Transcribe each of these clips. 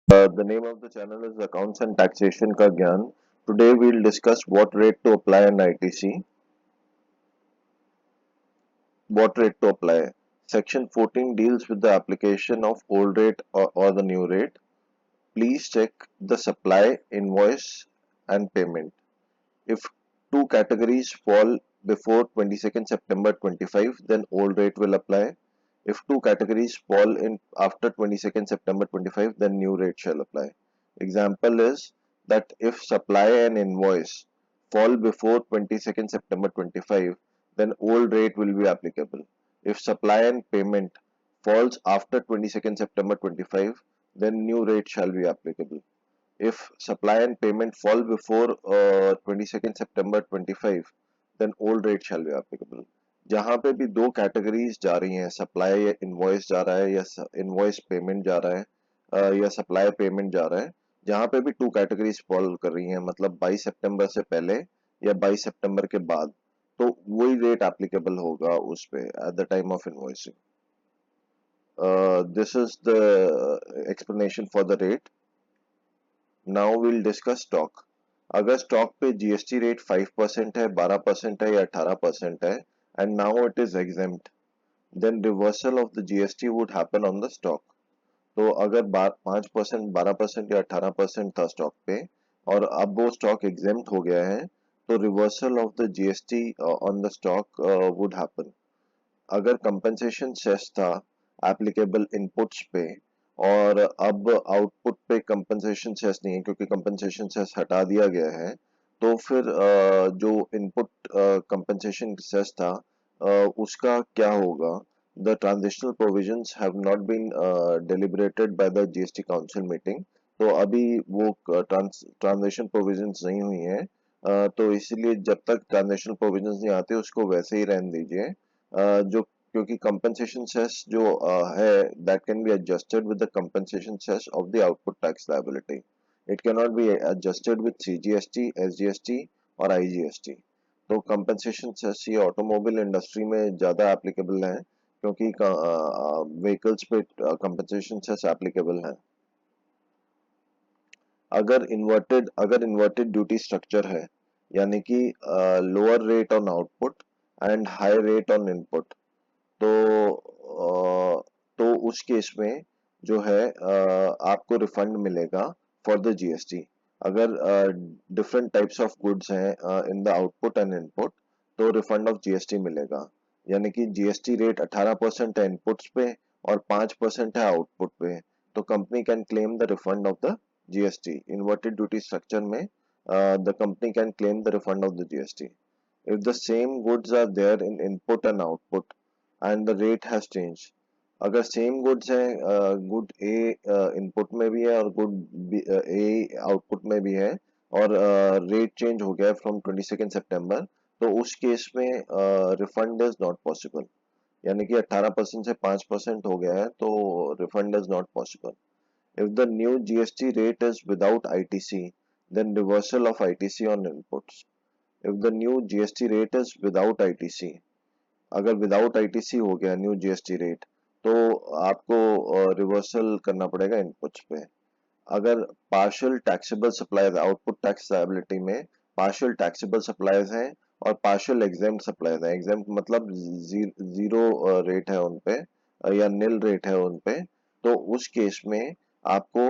The name of the channel is Accounts and Taxation Ka Gyan. Today we'll discuss what rate to apply in ITC. What rate to apply? Section 14 deals with the application of old rate or the new rate. Please check the supply, invoice and payment. If two categories fall before 22nd September 25, then old rate will apply. If two categories fall in after 22nd September 25, then new rate shall apply. Example is that if supply and invoice fall before 22nd September 25, then old rate will be applicable. If supply and payment falls after 22nd September 25, then new rate shall be applicable. If supply and payment fall before 22nd September 25, then old rate shall be applicable. जहाँ पे भी दो categories जा रही हैं, supply या invoice जा रहा है या इनवॉइस पेमेंट जा रहा है या सप्लाई पेमेंट जा रहा है, जहाँ पे भी टू कैटेगरीज फॉलो कर रही हैं, मतलब 22 सितंबर से पहले या 22 सितंबर के बाद, तो वही रेट एप्लीकेबल होगा उस पे at the time of invoicing. This is the explanation for the rate. Now will discuss stock. अगर स्टॉक पे जीएसटी रेट 5% है, 12% है या 18% है and now it is exempt, then reversal of the GST would happen on the stock. तो अगर 5%, 12% या 18% था स्टॉक पे और अब वो स्टॉक एग्जेम्प्ट हो गया है, तो reversal of the GST on the stock would happen. अगर कंपनसेशन सेस था एप्लीकेबल इनपुट्स पे और अब आउटपुट पे कंपनसेशन सेस नहीं है क्योंकि कंपनसेशन सेस हटा दिया गया है, तो फिर जो इनपुट कंपनसेशन सेस था उसका क्या होगा? The transitional provisions have not been deliberated by the GST Council meeting. तो अभी वो ट्रांजिशन प्रोविजंस नहीं हुई हैं, तो इसीलिए जब तक ट्रांजिशनल प्रोविजंस नहीं आते उसको वैसे ही रहने दीजिए. जो क्योंकि कंपनसेशन सेस जो है that can be adjusted with the compensation cess of the output tax liability. It can not be adjusted with CGST, SGST और आईजीएसटी. तो कंपनसेशन सेस ये ऑटोमोबाइल इंडस्ट्री में ज़्यादा एप्लीकेबल है क्योंकि व्हीकल्स पे कंपनसेशन सेस एप्लीकेबल है. अगर इन्वर्टेड ड्यूटी स्ट्रक्चर है, यानी कि lower rate on output and high rate on input, तो उस केस में जो है आपको रिफंड मिलेगा फॉर द जीएसटी. अगर डिफरेंट टाइप्स ऑफ गुड्स हैं in the output and input, तो रिफंड ऑफ जीएसटी मिलेगा. यानी कि जीएसटी रेट 18% है इनपुट्स पे और 5% है आउटपुट पे, तो company can claim the refund of the GST. Inverted duty structure में the company can claim the refund of the GST if the same goods are there in input and output and the rate has changed. अगर same goods हैं, good ए input में भी है और good ए output में भी है और रेट चेंज हो गया फ्रॉम 22 सितंबर, तो उस केस में रिफंड इज नॉट पॉसिबल. यानी कि 18% से 5% हो गया है, तो refund is not possible. If the new GST rate is without ITC, then reversal of ITC on inputs. If the new GST rate is without ITC, अगर without ITC हो गया न्यू जीएसटी रेट, तो आपको reversal करना पड़ेगा inputs पे. अगर partial taxable supplies, output tax liability में पार्शियल टैक्सेबल सप्लाईज हैं और पार्शियल एग्जेम्प्ट सप्लाईज हैं. एग्जेम्प्ट मतलब जीरो रेट है उन पे या नील रेट है उन पे, तो उस केस में आपको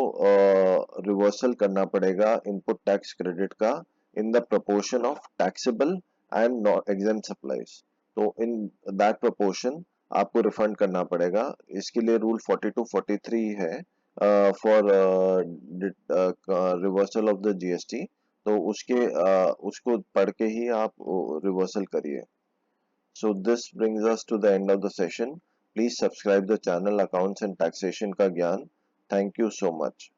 रिवर्सल करना पड़ेगा इनपुट टैक्स क्रेडिट का in the proportion of taxable and not exempt supplies. तो इन दैट प्रोपोर्शन आपको रिफंड करना पड़ेगा. इसके लिए रूल 4243 है for reversal of the GST, तो उसको पढ़ के ही आप रिवर्सल करिए. So this brings us to the end of the session. Please subscribe the channel Accounts and Taxation का ज्ञान. Thank you so much.